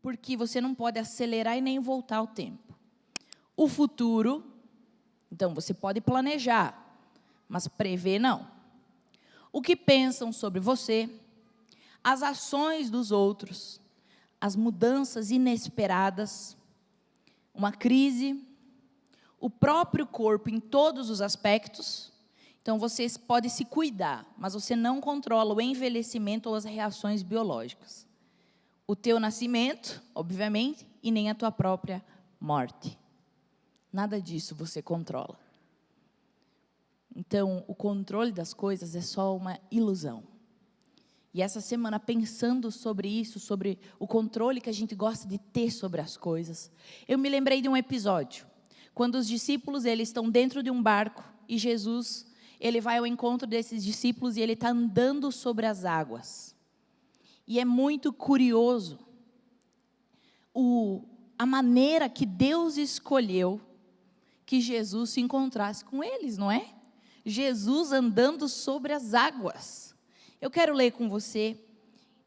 porque você não pode acelerar e nem voltar ao tempo. O futuro, então você pode planejar, mas prever não. O que pensam sobre você, as ações dos outros, as mudanças inesperadas, uma crise, o próprio corpo em todos os aspectos. Então, você pode se cuidar, mas você não controla o envelhecimento ou as reações biológicas. O teu nascimento, obviamente, e nem a tua própria morte. Nada disso você controla. Então, o controle das coisas é só uma ilusão. E essa semana, pensando sobre isso, sobre o controle que a gente gosta de ter sobre as coisas, eu me lembrei de um episódio, quando os discípulos, eles estão dentro de um barco, e Jesus, ele vai ao encontro desses discípulos, e ele está andando sobre as águas. E é muito curioso, a maneira que Deus escolheu, que Jesus se encontrasse com eles, não é? Jesus andando sobre as águas. Eu quero ler com você,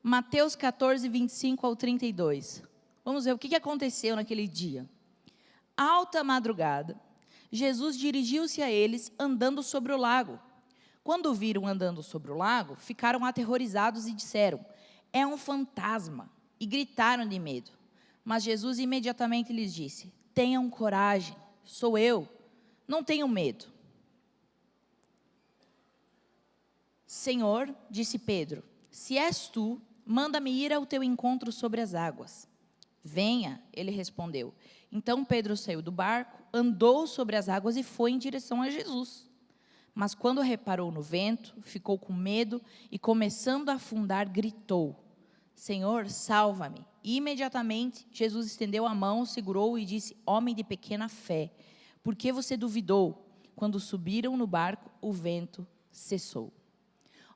Mateus 14, 25 ao 32. Vamos ver o que aconteceu naquele dia. Alta madrugada, Jesus dirigiu-se a eles andando sobre o lago. Quando o viram andando sobre o lago, ficaram aterrorizados e disseram: é um fantasma, e gritaram de medo. Mas Jesus imediatamente lhes disse: tenham coragem, sou eu, não tenham medo. Senhor, disse Pedro, se és tu, manda-me ir ao teu encontro sobre as águas. Venha, ele respondeu. Então Pedro saiu do barco, andou sobre as águas e foi em direção a Jesus. Mas quando reparou no vento, ficou com medo e, começando a afundar, gritou: Senhor, salva-me. E imediatamente Jesus estendeu a mão, segurou-o e disse: homem de pequena fé, por que você duvidou? Quando subiram no barco, o vento cessou.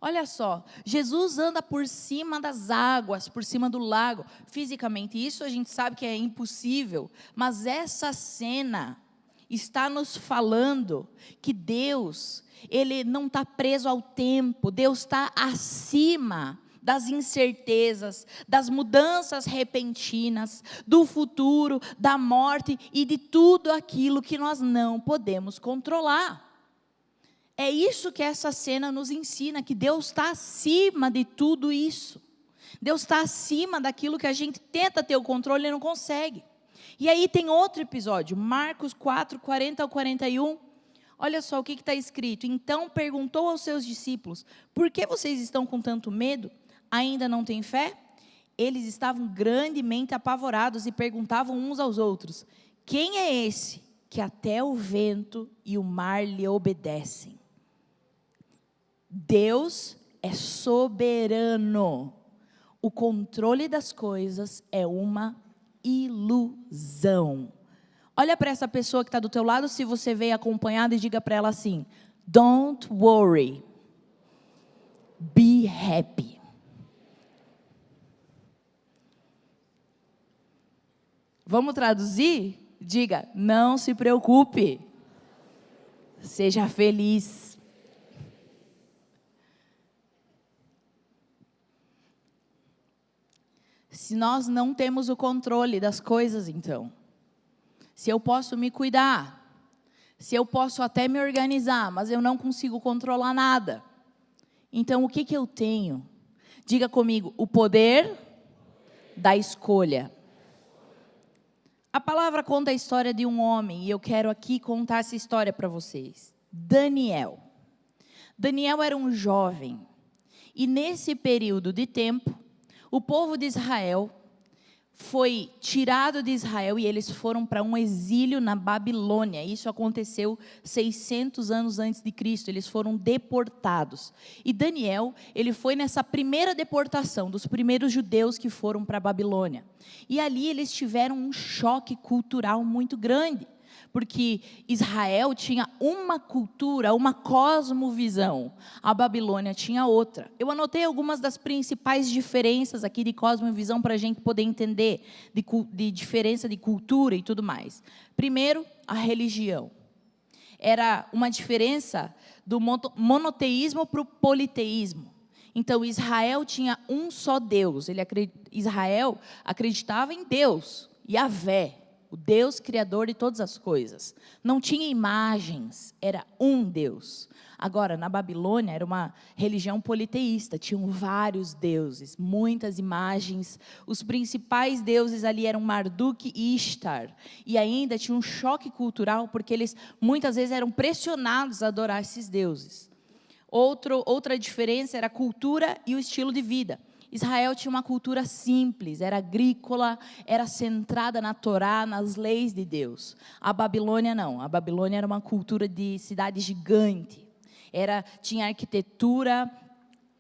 Olha só, Jesus anda por cima das águas, por cima do lago. Fisicamente, isso a gente sabe que é impossível. Mas essa cena está nos falando que Deus, Ele não está preso ao tempo. Deus está acima das incertezas, das mudanças repentinas, do futuro, da morte e de tudo aquilo que nós não podemos controlar. É isso que essa cena nos ensina, que Deus está acima de tudo isso. Deus está acima daquilo que a gente tenta ter o controle e não consegue. E aí tem outro episódio, Marcos 4, 40 ao 41. Olha só o que está escrito. Então perguntou aos seus discípulos: por que vocês estão com tanto medo? Ainda não têm fé? Eles estavam grandemente apavorados e perguntavam uns aos outros: quem é esse que até o vento e o mar lhe obedecem? Deus é soberano. O controle das coisas é uma ilusão. Olha para essa pessoa que está do teu lado, se você veio acompanhado, e diga para ela assim: don't worry, be happy. Vamos traduzir? Diga: não se preocupe, seja feliz. Se nós não temos o controle das coisas, então, se eu posso me cuidar, se eu posso até me organizar, mas eu não consigo controlar nada, então o que eu tenho? Diga comigo: o poder da escolha. A palavra conta a história de um homem, e eu quero aqui contar essa história para vocês. Daniel. Daniel era um jovem, e nesse período de tempo, o povo de Israel foi tirado de Israel e eles foram para um exílio na Babilônia. Isso aconteceu 600 anos antes de Cristo. Eles foram deportados. E Daniel, ele foi nessa primeira deportação dos primeiros judeus que foram para a Babilônia. E ali eles tiveram um choque cultural muito grande, porque Israel tinha uma cultura, uma cosmovisão. A Babilônia tinha outra. Eu anotei algumas das principais diferenças aqui de cosmovisão para a gente poder entender de diferença de cultura e tudo mais. Primeiro, a religião. Era uma diferença do monoteísmo para o politeísmo. Então, Israel tinha um só Deus. Israel acreditava em Deus, Yahvé, o Deus criador de todas as coisas. Não tinha imagens, era um Deus. Agora, na Babilônia, era uma religião politeísta, tinham vários deuses, muitas imagens. Os principais deuses ali eram Marduk e Ishtar. E ainda tinha um choque cultural, porque eles muitas vezes eram pressionados a adorar esses deuses. Outra diferença era a cultura e o estilo de vida. Israel tinha uma cultura simples, era agrícola, era centrada na Torá, nas leis de Deus. A Babilônia não, a Babilônia era uma cultura de cidade gigante. Tinha arquitetura,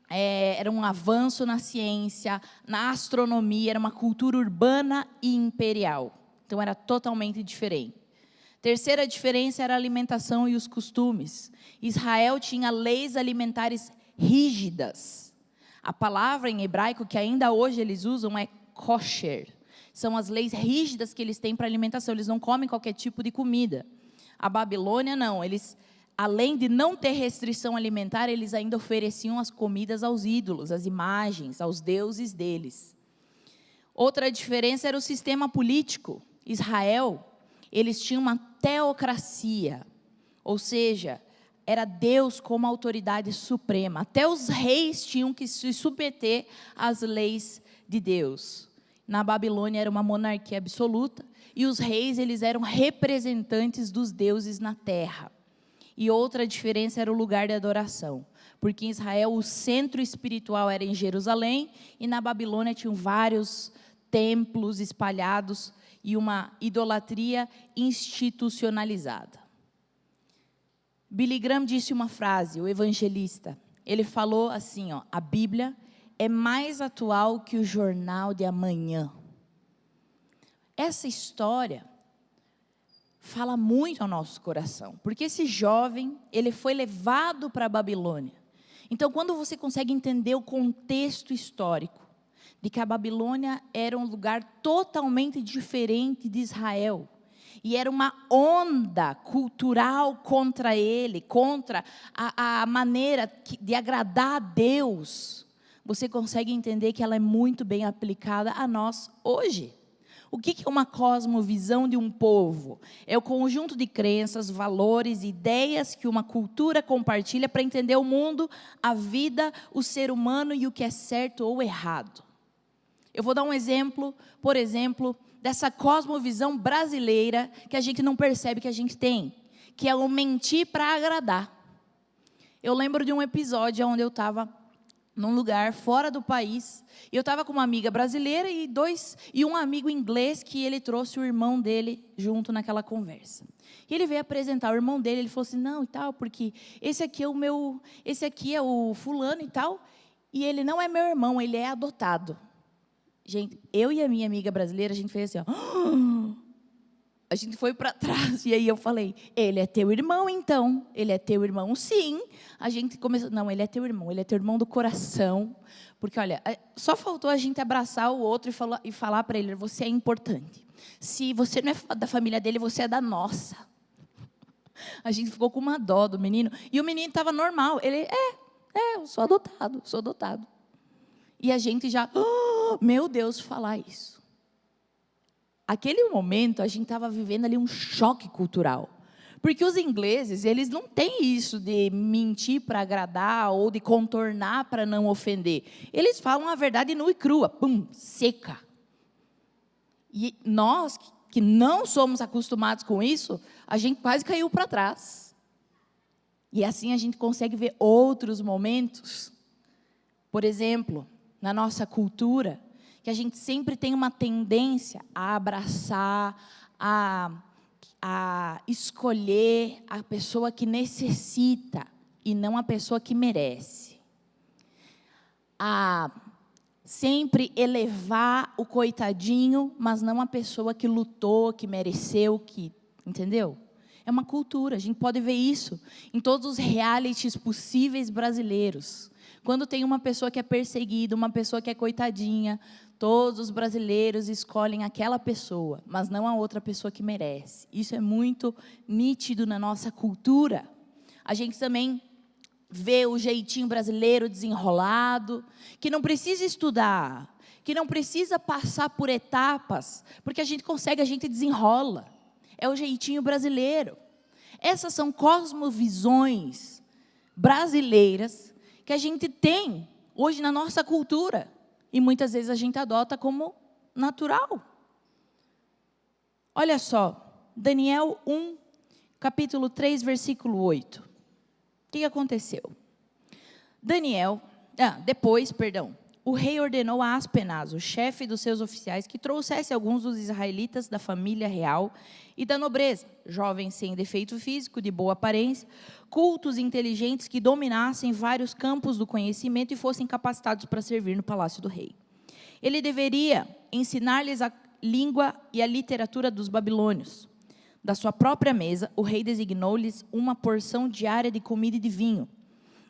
era um avanço na ciência, na astronomia, era uma cultura urbana e imperial. Então era totalmente diferente. Terceira diferença era a alimentação e os costumes. Israel tinha leis alimentares rígidas. A palavra em hebraico que ainda hoje eles usam é kosher. São as leis rígidas que eles têm para alimentação. Eles não comem qualquer tipo de comida. A Babilônia não. Eles, além de não ter restrição alimentar, eles ainda ofereciam as comidas aos ídolos, às imagens, aos deuses deles. Outra diferença era o sistema político. Israel, eles tinham uma teocracia, ou seja, era Deus como autoridade suprema. Até os reis tinham que se submeter às leis de Deus. Na Babilônia era uma monarquia absoluta, e os reis eles eram representantes dos deuses na terra. E outra diferença era o lugar de adoração, porque em Israel o centro espiritual era em Jerusalém, e na Babilônia tinham vários templos espalhados, e uma idolatria institucionalizada. Billy Graham disse uma frase, o evangelista. Ele falou assim, a Bíblia é mais atual que o jornal de amanhã. Essa história fala muito ao nosso coração, porque esse jovem, ele foi levado para a Babilônia. Então, quando você consegue entender o contexto histórico, de que a Babilônia era um lugar totalmente diferente de Israel. E era uma onda cultural contra ele, contra a maneira de agradar a Deus. Você consegue entender que ela é muito bem aplicada a nós hoje. O que é uma cosmovisão de um povo? É o conjunto de crenças, valores, ideias que uma cultura compartilha para entender o mundo, a vida, o ser humano e o que é certo ou errado. Eu vou dar um exemplo, por exemplo, dessa cosmovisão brasileira que a gente não percebe que a gente tem, que é o mentir para agradar. Eu lembro de um episódio onde eu estava num lugar fora do país, e eu estava com uma amiga brasileira e um amigo inglês que ele trouxe o irmão dele junto naquela conversa. E ele veio apresentar o irmão dele, ele falou assim, não e tal, porque esse aqui é o fulano e tal, e ele não é meu irmão, ele é adotado. Gente, eu e a minha amiga brasileira, a gente fez assim, a gente foi para trás, e aí eu falei, ele é teu irmão então? Ele é teu irmão? Sim. A gente começou, não, ele é teu irmão do coração, porque olha, só faltou a gente abraçar o outro e falar para ele, você é importante. Se você não é da família dele, você é da nossa. A gente ficou com uma dó do menino, e o menino estava normal, ele, eu sou adotado. E a gente já, meu Deus, falar isso. Aquele momento, a gente estava vivendo ali um choque cultural. Porque os ingleses, eles não têm isso de mentir para agradar ou de contornar para não ofender. Eles falam a verdade nua e crua, seca. E nós, que não somos acostumados com isso, a gente quase caiu para trás. E assim a gente consegue ver outros momentos. Por exemplo, na nossa cultura, que a gente sempre tem uma tendência a abraçar, a escolher a pessoa que necessita e não a pessoa que merece. A sempre elevar o coitadinho, mas não a pessoa que lutou, que mereceu, entendeu? É uma cultura, a gente pode ver isso em todos os realities possíveis brasileiros. Quando tem uma pessoa que é perseguida, uma pessoa que é coitadinha, todos os brasileiros escolhem aquela pessoa, mas não a outra pessoa que merece. Isso é muito nítido na nossa cultura. A gente também ver o jeitinho brasileiro desenrolado, que não precisa estudar, que não precisa passar por etapas, porque a gente desenrola. É o jeitinho brasileiro. Essas são cosmovisões brasileiras que a gente tem hoje na nossa cultura. E muitas vezes a gente adota como natural. Olha só, Daniel 1, capítulo 3, versículo 8. O que aconteceu? Depois, o rei ordenou a Aspenaz, o chefe dos seus oficiais, que trouxesse alguns dos israelitas da família real e da nobreza, jovens sem defeito físico, de boa aparência, cultos e inteligentes que dominassem vários campos do conhecimento e fossem capacitados para servir no palácio do rei. Ele deveria ensinar-lhes a língua e a literatura dos babilônios. Da sua própria mesa, o rei designou-lhes uma porção diária de comida e de vinho.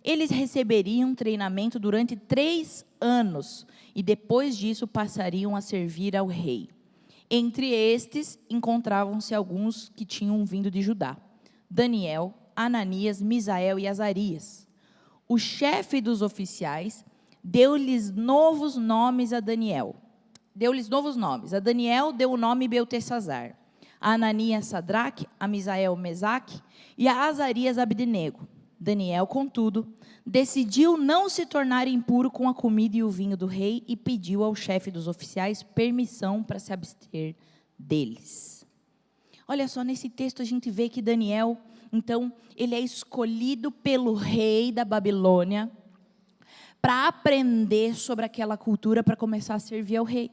Eles receberiam treinamento durante 3 anos e depois disso passariam a servir ao rei. Entre estes encontravam-se alguns que tinham vindo de Judá: Daniel, Ananias, Misael e Azarias. O chefe dos oficiais deu-lhes novos nomes a Daniel. A Daniel deu o nome Beltesazar, a Ananias Sadraque, a Misael Mesaque e a Azarias Abdenego. Daniel, contudo, decidiu não se tornar impuro com a comida e o vinho do rei e pediu ao chefe dos oficiais permissão para se abster deles. Olha só, nesse texto a gente vê que Daniel, então, ele é escolhido pelo rei da Babilônia para aprender sobre aquela cultura, para começar a servir ao rei.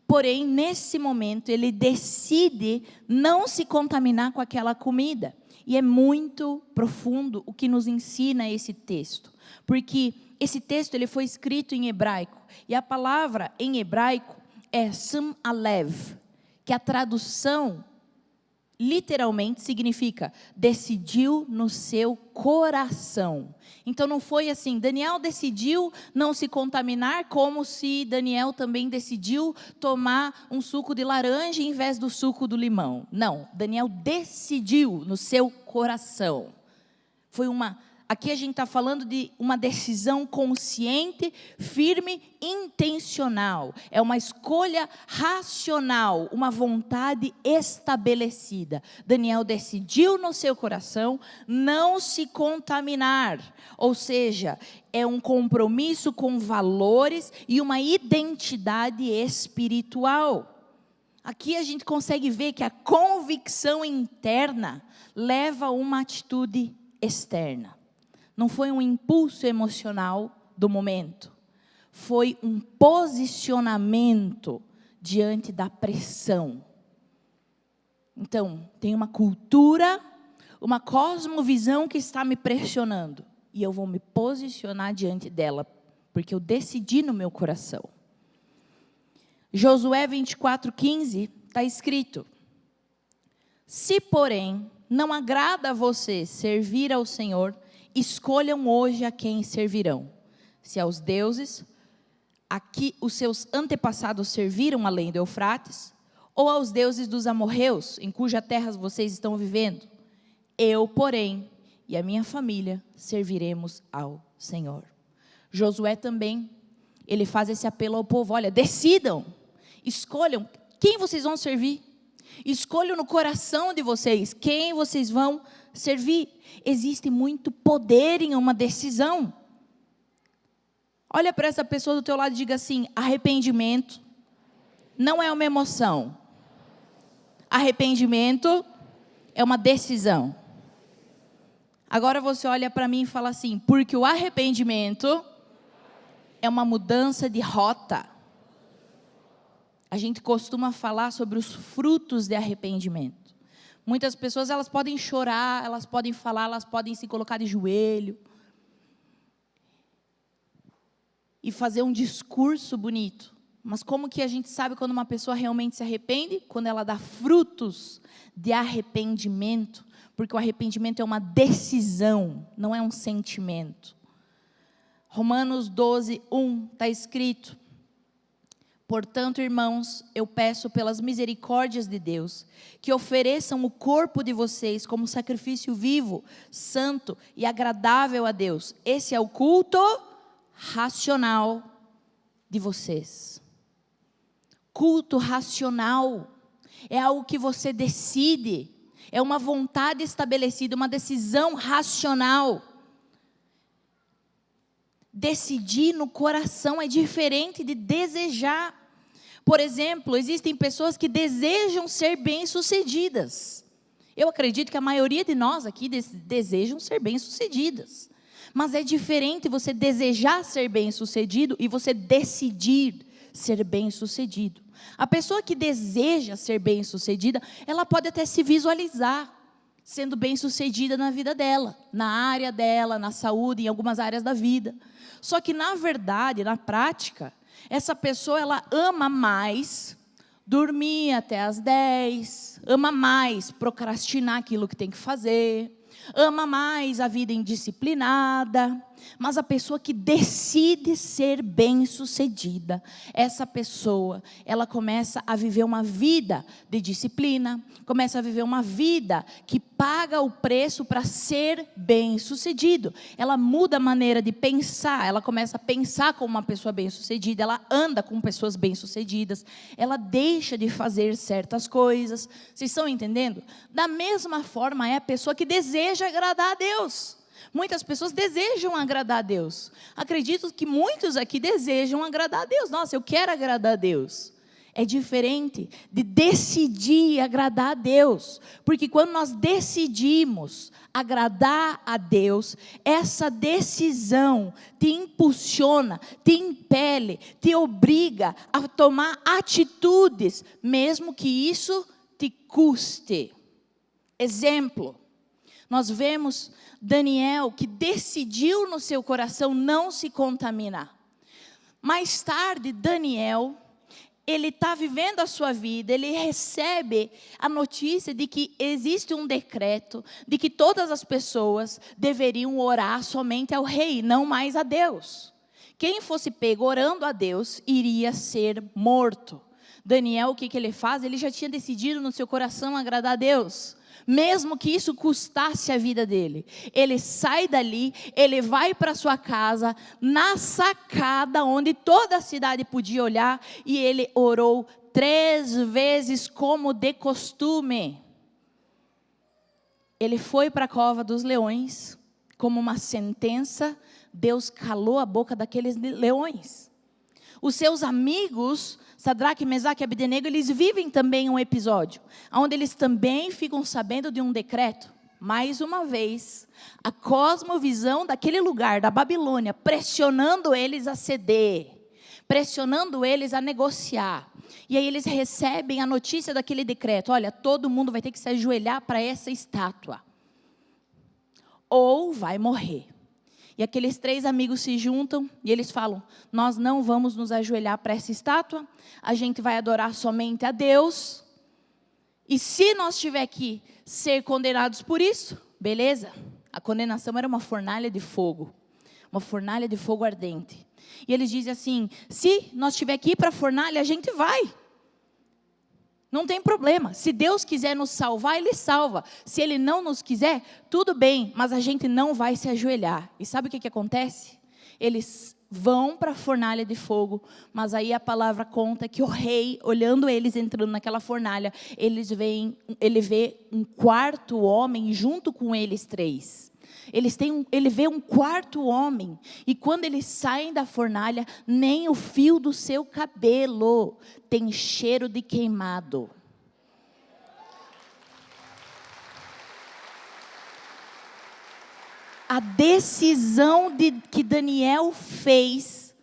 Porém, nesse momento, ele decide não se contaminar com aquela comida. E é muito profundo o que nos ensina esse texto. Porque esse texto ele foi escrito em hebraico. E a palavra em hebraico é Sam Alev, que a tradução literalmente significa decidiu no seu coração. Então não foi assim, Daniel decidiu não se contaminar, como se Daniel também decidiu tomar um suco de laranja em vez do suco do limão. Não, Daniel decidiu no seu coração. Aqui a gente está falando de uma decisão consciente, firme, intencional. É uma escolha racional, uma vontade estabelecida. Daniel decidiu no seu coração não se contaminar. Ou seja, é um compromisso com valores e uma identidade espiritual. Aqui a gente consegue ver que a convicção interna leva a uma atitude externa. Não foi um impulso emocional do momento. Foi um posicionamento diante da pressão. Então, tem uma cultura, uma cosmovisão que está me pressionando. E eu vou me posicionar diante dela, porque eu decidi no meu coração. Josué 24:15 está escrito: se, porém, não agrada a você servir ao Senhor, escolham hoje a quem servirão. Se aos deuses a que os seus antepassados serviram além do Eufrates, ou aos deuses dos amorreus, em cuja terra vocês estão vivendo. Eu, porém, e a minha família serviremos ao Senhor. Josué também, ele faz esse apelo ao povo: olha, decidam, escolham quem vocês vão servir. Escolham no coração de vocês quem vocês vão servir. Existe muito poder em uma decisão. Olha para essa pessoa do teu lado e diga assim: arrependimento não é uma emoção. Arrependimento é uma decisão. Agora você olha para mim e fala assim: porque o arrependimento é uma mudança de rota. A gente costuma falar sobre os frutos de arrependimento. Muitas pessoas, elas podem chorar, elas podem falar, elas podem se colocar de joelho e fazer um discurso bonito. Mas como que a gente sabe quando uma pessoa realmente se arrepende? Quando ela dá frutos de arrependimento. Porque o arrependimento é uma decisão, não é um sentimento. Romanos 12:1 está escrito: Portanto, irmãos, eu peço pelas misericórdias de Deus, que ofereçam o corpo de vocês como sacrifício vivo, santo e agradável a Deus. Esse é o culto racional de vocês. Culto racional é algo que você decide, é uma vontade estabelecida, uma decisão racional. Decidir no coração é diferente de desejar. Por exemplo, existem pessoas que desejam ser bem-sucedidas. Eu acredito que a maioria de nós aqui desejam ser bem-sucedidas. Mas é diferente você desejar ser bem-sucedido e você decidir ser bem-sucedido. A pessoa que deseja ser bem-sucedida, ela pode até se visualizar sendo bem-sucedida na vida dela, na área dela, na saúde, em algumas áreas da vida. Só que, na verdade, na prática, essa pessoa, ela ama mais dormir até as 10, ama mais procrastinar aquilo que tem que fazer, ama mais a vida indisciplinada. Mas a pessoa que decide ser bem-sucedida, essa pessoa, ela começa a viver uma vida de disciplina, começa a viver uma vida que paga o preço para ser bem-sucedido. Ela muda a maneira de pensar, ela começa a pensar como uma pessoa bem-sucedida, ela anda com pessoas bem-sucedidas, ela deixa de fazer certas coisas. Vocês estão entendendo? Da mesma forma é a pessoa que deseja agradar a Deus. Muitas pessoas desejam agradar a Deus. Acredito que muitos aqui desejam agradar a Deus. Nossa, eu quero agradar a Deus. É diferente de decidir agradar a Deus. Porque quando nós decidimos agradar a Deus, essa decisão te impulsiona, te impele, te obriga a tomar atitudes, mesmo que isso te custe. Exemplo, nós vemos Daniel, que decidiu no seu coração não se contaminar. Mais tarde, Daniel, ele está vivendo a sua vida, ele recebe a notícia de que existe um decreto, de que todas as pessoas deveriam orar somente ao rei, não mais a Deus. Quem fosse pego orando a Deus, iria ser morto. Daniel, o que ele faz? Ele já tinha decidido no seu coração agradar a Deus. Mesmo que isso custasse a vida dele, ele sai dali, ele vai para sua casa, na sacada, onde toda a cidade podia olhar, e ele orou 3 vezes como de costume. Ele foi para a cova dos leões, como uma sentença, Deus calou a boca daqueles leões. Os seus amigos, Sadraque, Mesaque e Abdenego, eles vivem também um episódio, onde eles também ficam sabendo de um decreto. Mais uma vez, a cosmovisão daquele lugar, da Babilônia, pressionando eles a ceder, pressionando eles a negociar. E aí eles recebem a notícia daquele decreto: olha, todo mundo vai ter que se ajoelhar para essa estátua, ou vai morrer. E aqueles 3 amigos se juntam e eles falam: nós não vamos nos ajoelhar para essa estátua, a gente vai adorar somente a Deus. E se nós tiver que ser condenados por isso, beleza. A condenação era uma fornalha de fogo ardente. E eles dizem assim: se nós tiver que ir para a fornalha, a gente vai. Não tem problema, se Deus quiser nos salvar, Ele salva. Se Ele não nos quiser, tudo bem, mas a gente não vai se ajoelhar. E sabe o que acontece? Eles vão para a fornalha de fogo, mas aí a palavra conta que o rei, olhando eles entrando naquela fornalha, ele vê um 4º homem junto com eles 3. Ele vê um 4º homem, e quando eles saem da fornalha, nem o fio do seu cabelo tem cheiro de queimado. A decisão que Daniel fez,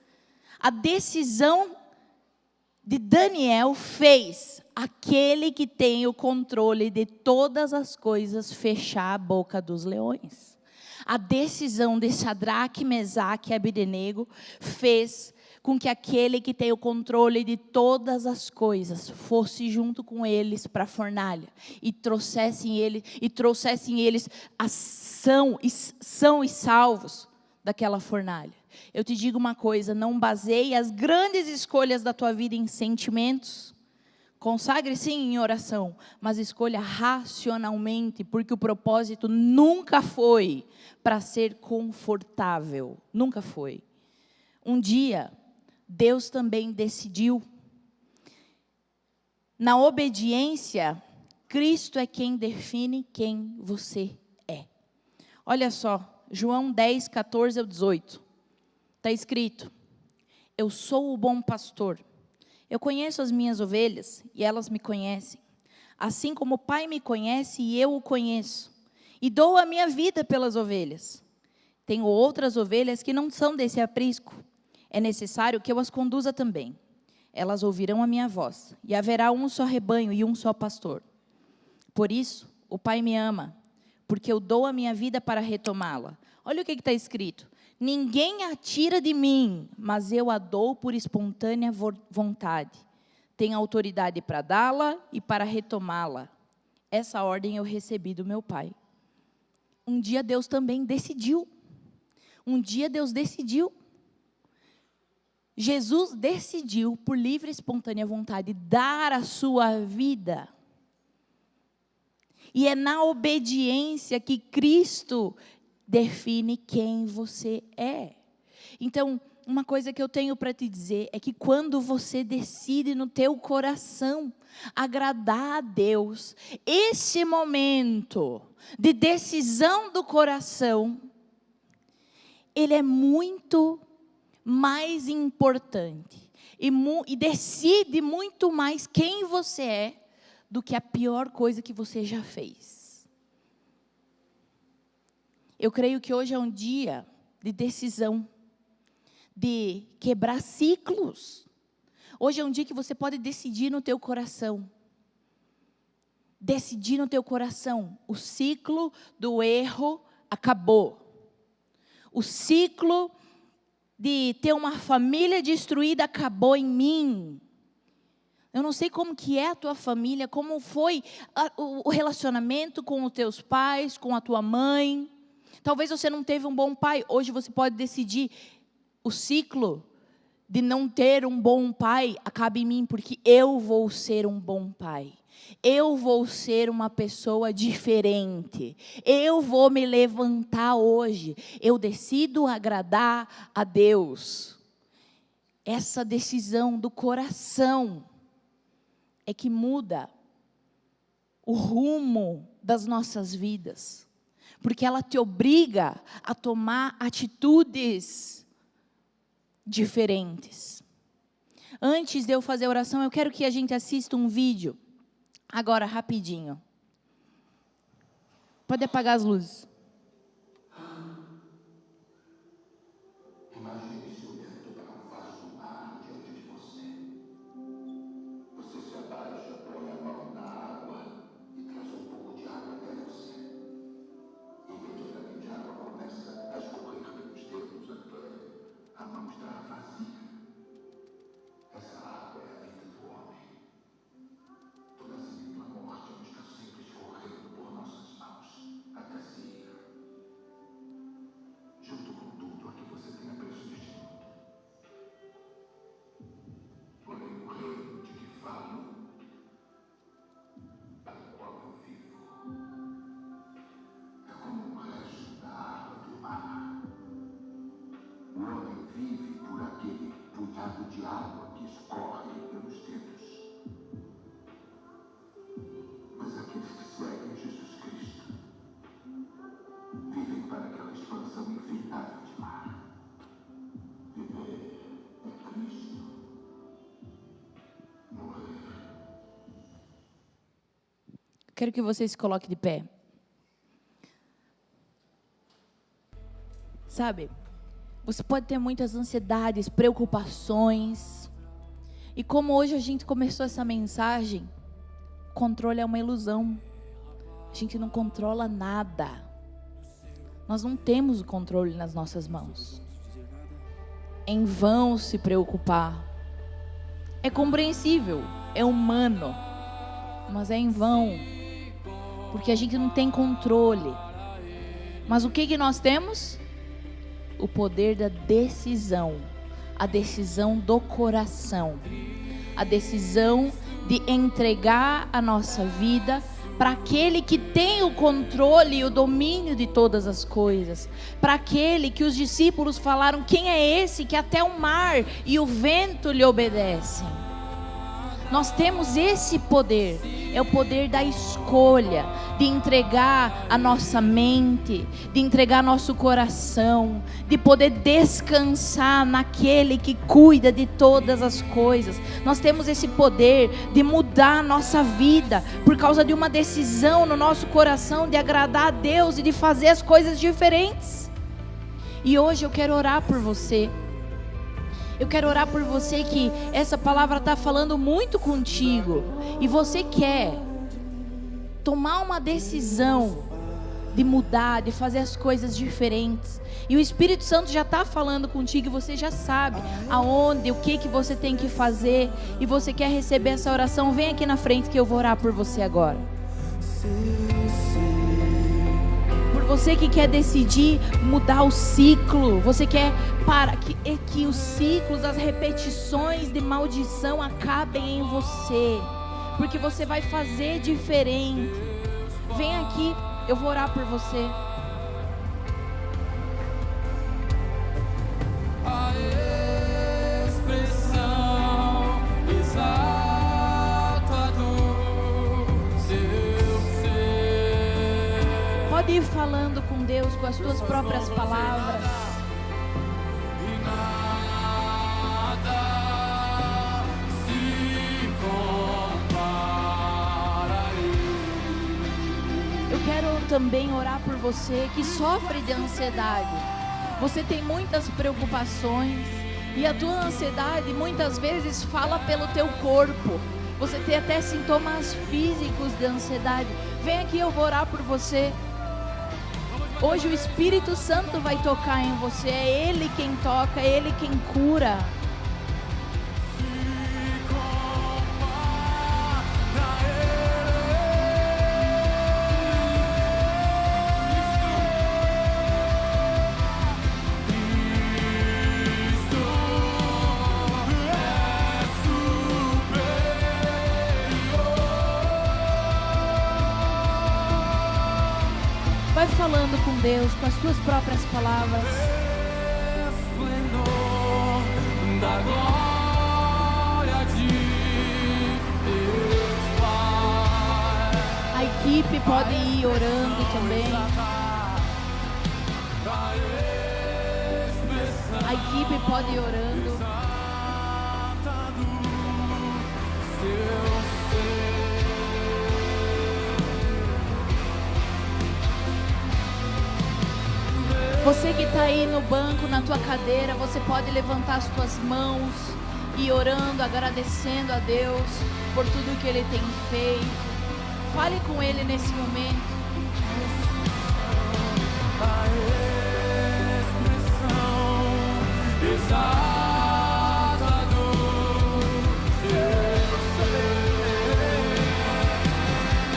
aquele que tem o controle de todas as coisas, fechar a boca dos leões. A decisão de Sadraque, Mesaque e Abdenego fez com que aquele que tem o controle de todas as coisas fosse junto com eles para a fornalha e trouxessem eles são e salvos daquela fornalha. Eu te digo uma coisa, não baseie as grandes escolhas da tua vida em sentimentos. Consagre sim em oração, mas escolha racionalmente, porque o propósito nunca foi para ser confortável, nunca foi. Um dia, Deus também decidiu. Na obediência, Cristo é quem define quem você é. Olha só, João 10, 14 ao 18. Está escrito: eu sou o bom pastor. Eu conheço as minhas ovelhas e elas me conhecem. Assim como o Pai me conhece e eu o conheço. E dou a minha vida pelas ovelhas. Tenho outras ovelhas que não são desse aprisco. É necessário que eu as conduza também. Elas ouvirão a minha voz. E haverá um só rebanho e um só pastor. Por isso, o Pai me ama, porque eu dou a minha vida para retomá-la. Olha o que está escrito. Ninguém a tira de mim, mas eu a dou por espontânea vontade. Tenho autoridade para dá-la e para retomá-la. Essa ordem eu recebi do meu Pai. Um dia Deus também decidiu. Um dia Deus decidiu. Jesus decidiu, por livre e espontânea vontade, dar a sua vida. E é na obediência que Cristo define quem você é. Então, uma coisa que eu tenho para te dizer é que quando você decide no teu coração agradar a Deus, esse momento de decisão do coração, ele é muito mais importante e decide muito mais quem você é do que a pior coisa que você já fez. Eu creio que hoje é um dia de decisão, de quebrar ciclos. Hoje é um dia que você pode decidir no teu coração. Decidir no teu coração. O ciclo do erro acabou. O ciclo de ter uma família destruída acabou em mim. Eu não sei como que é a tua família, como foi o relacionamento com os teus pais, com a tua mãe. Talvez você não teve um bom pai. Hoje você pode decidir o ciclo de não ter um bom pai acaba em mim, porque eu vou ser um bom pai. Eu vou ser uma pessoa diferente. Eu vou me levantar hoje. Eu decido agradar a Deus. Essa decisão do coração é que muda o rumo das nossas vidas. Porque ela te obriga a tomar atitudes diferentes. Antes de eu fazer a oração, eu quero que a gente assista um vídeo. Agora, rapidinho. Pode apagar as luzes. Imagine se olhando para um vaso do mar diante de você. Você se abaixa, põe a mão na água e traz um pouco de água até você. Imediatamente a água começa a escorrer pelos dedos até a mão estar vazia. Essa água é a vida do homem. Toda a sede da morte está sempre escorrendo por nossas mãos até se ir. Junto com tudo a que você tem apreço neste mundo. Porém, o reino de que falo, para o qual eu vivo, é como um resto da água do mar. O homem vive por aquele punhado de água que escorre pelos dedos. Mas aqueles que seguem Jesus Cristo vivem para aquela expansão infindável de mar. Viver é Cristo. Morrer. Quero que você se coloque de pé. Sabe, você pode ter muitas ansiedades, preocupações. E como hoje a gente começou essa mensagem, controle é uma ilusão. A gente não controla nada. Nós não temos o controle nas nossas mãos. É em vão se preocupar. É compreensível, é humano, mas é em vão, porque a gente não tem controle. Mas o que nós temos? o poder da decisão, a decisão do coração, a decisão de entregar a nossa vida para aquele que tem o controle e o domínio de todas as coisas, para aquele que os discípulos falaram: quem é esse que até o mar e o vento lhe obedecem? Nós temos esse poder, é o poder da escolha, de entregar a nossa mente, de entregar nosso coração, de poder descansar naquele que cuida de todas as coisas. Nós temos esse poder de mudar a nossa vida por causa de uma decisão no nosso coração de agradar a Deus e de fazer as coisas diferentes. E hoje eu quero orar por você. Eu quero orar por você que essa palavra está falando muito contigo. E você quer tomar uma decisão de mudar, de fazer as coisas diferentes. E o Espírito Santo já está falando contigo e você já sabe aonde, o que você tem que fazer. E você quer receber essa oração, vem aqui na frente que eu vou orar por você agora. Você que quer decidir mudar o ciclo, você quer para que os ciclos, as repetições de maldição acabem em você, porque você vai fazer diferente. Vem aqui, eu vou orar por você. Pode ir falando com Deus com as tuas próprias palavras. Eu quero também orar por você que sofre de ansiedade. Você tem muitas preocupações e a tua ansiedade muitas vezes fala pelo teu corpo. Você tem até sintomas físicos de ansiedade. Vem aqui, eu vou orar por você. Hoje o Espírito Santo vai tocar em você. É Ele quem toca, é Ele quem cura. Vai falando com Deus, com as tuas próprias palavras. Esplendor da glória de Deus Pai. A equipe pode ir orando também. A equipe pode ir orando. Você que está aí no banco, na tua cadeira, você pode levantar as tuas mãos e orando, agradecendo a Deus por tudo que Ele tem feito. Fale com Ele nesse momento. A expressão exata do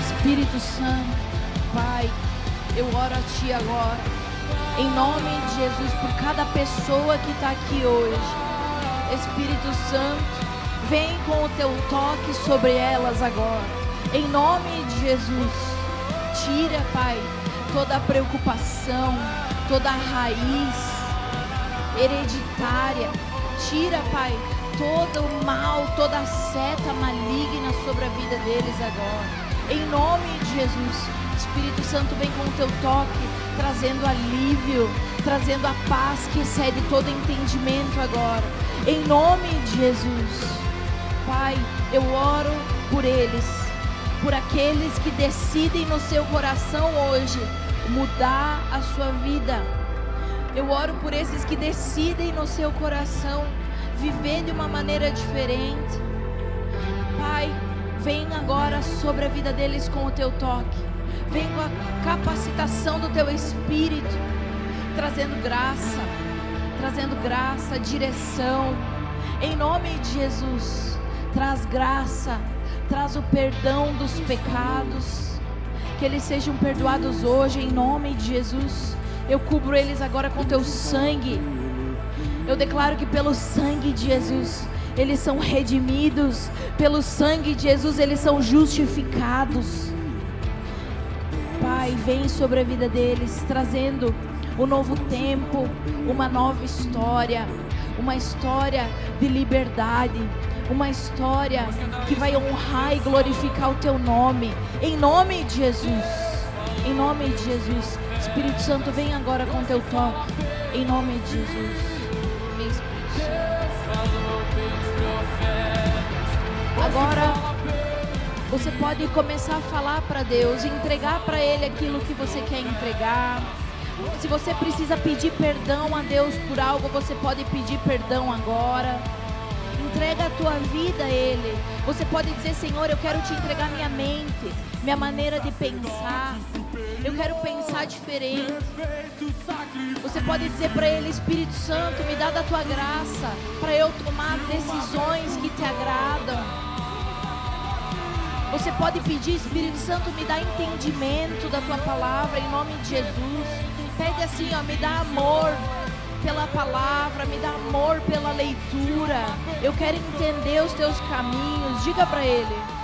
Espírito Santo, Pai, eu oro a Ti agora. Em nome de Jesus, por cada pessoa que está aqui hoje. Espírito Santo, vem com o Teu toque sobre elas agora. Em nome de Jesus, tira, Pai, toda a preocupação, toda a raiz hereditária. Tira, Pai, todo o mal, toda a seta maligna sobre a vida deles agora. Em nome de Jesus, Espírito Santo, vem com o Teu toque, trazendo alívio, trazendo a paz que excede todo entendimento agora. Em nome de Jesus, Pai, eu oro por eles, por aqueles que decidem no seu coração hoje mudar a sua vida. Eu oro por esses que decidem no seu coração viver de uma maneira diferente. Pai, vem agora sobre a vida deles com o Teu toque. Vem com a capacitação do Teu Espírito, trazendo graça, direção. Em nome de Jesus, traz graça, traz o perdão dos pecados. Que eles sejam perdoados hoje, em nome de Jesus. Eu cubro eles agora com teu sangue. Eu declaro que pelo sangue de Jesus eles são redimidos. Pelo sangue de Jesus eles são justificados. Pai, vem sobre a vida deles, trazendo um novo tempo, uma nova história, uma história de liberdade, uma história que vai honrar e glorificar o teu nome, em nome de Jesus, em nome de Jesus. Espírito Santo, vem agora com teu toque, em nome de Jesus. Vem, Espírito Santo. Agora você pode começar a falar para Deus, entregar para Ele aquilo que você quer entregar. Se você precisa pedir perdão a Deus por algo, você pode pedir perdão agora. Entrega a tua vida a Ele. Você pode dizer: Senhor, eu quero te entregar minha mente, minha maneira de pensar. Eu quero pensar diferente. Você pode dizer para Ele: Espírito Santo, me dá da tua graça para eu tomar decisões que te agradam. Você pode pedir: Espírito Santo, me dá entendimento da tua palavra, em nome de Jesus. Pede assim, ó, me dá amor pela palavra, me dá amor pela leitura. Eu quero entender os teus caminhos. Diga para Ele.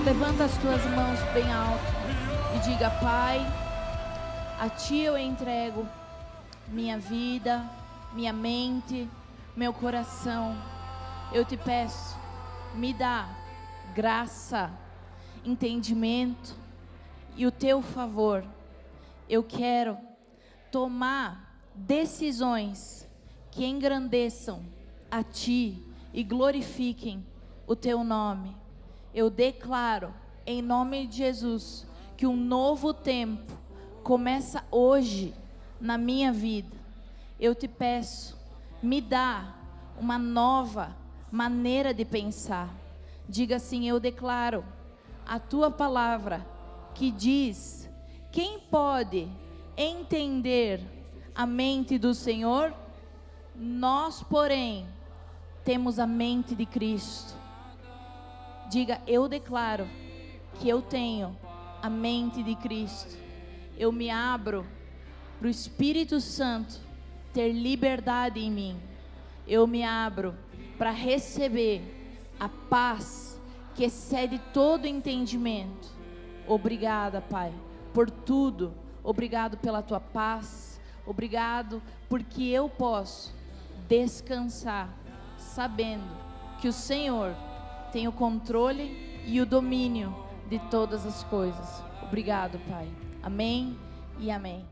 Levanta as tuas mãos bem alto e diga: Pai, a Ti eu entrego minha vida, minha mente, meu coração. Eu te peço, me dá graça, entendimento e o Teu favor. Eu quero tomar decisões que engrandeçam a Ti e glorifiquem o Teu nome. Eu declaro, em nome de Jesus, que um novo tempo começa hoje na minha vida. Eu te peço, me dá uma nova maneira de pensar. Diga assim: eu declaro a tua palavra que diz: quem pode entender a mente do Senhor? Nós, porém, temos a mente de Cristo. Diga: eu declaro que eu tenho a mente de Cristo. Eu me abro para o Espírito Santo ter liberdade em mim. Eu me abro para receber a paz que excede todo entendimento. Obrigada, Pai, por tudo. Obrigado pela Tua paz. Obrigado porque eu posso descansar sabendo que o Senhor tem o controle e o domínio de todas as coisas. Obrigado, Pai. Amém e amém.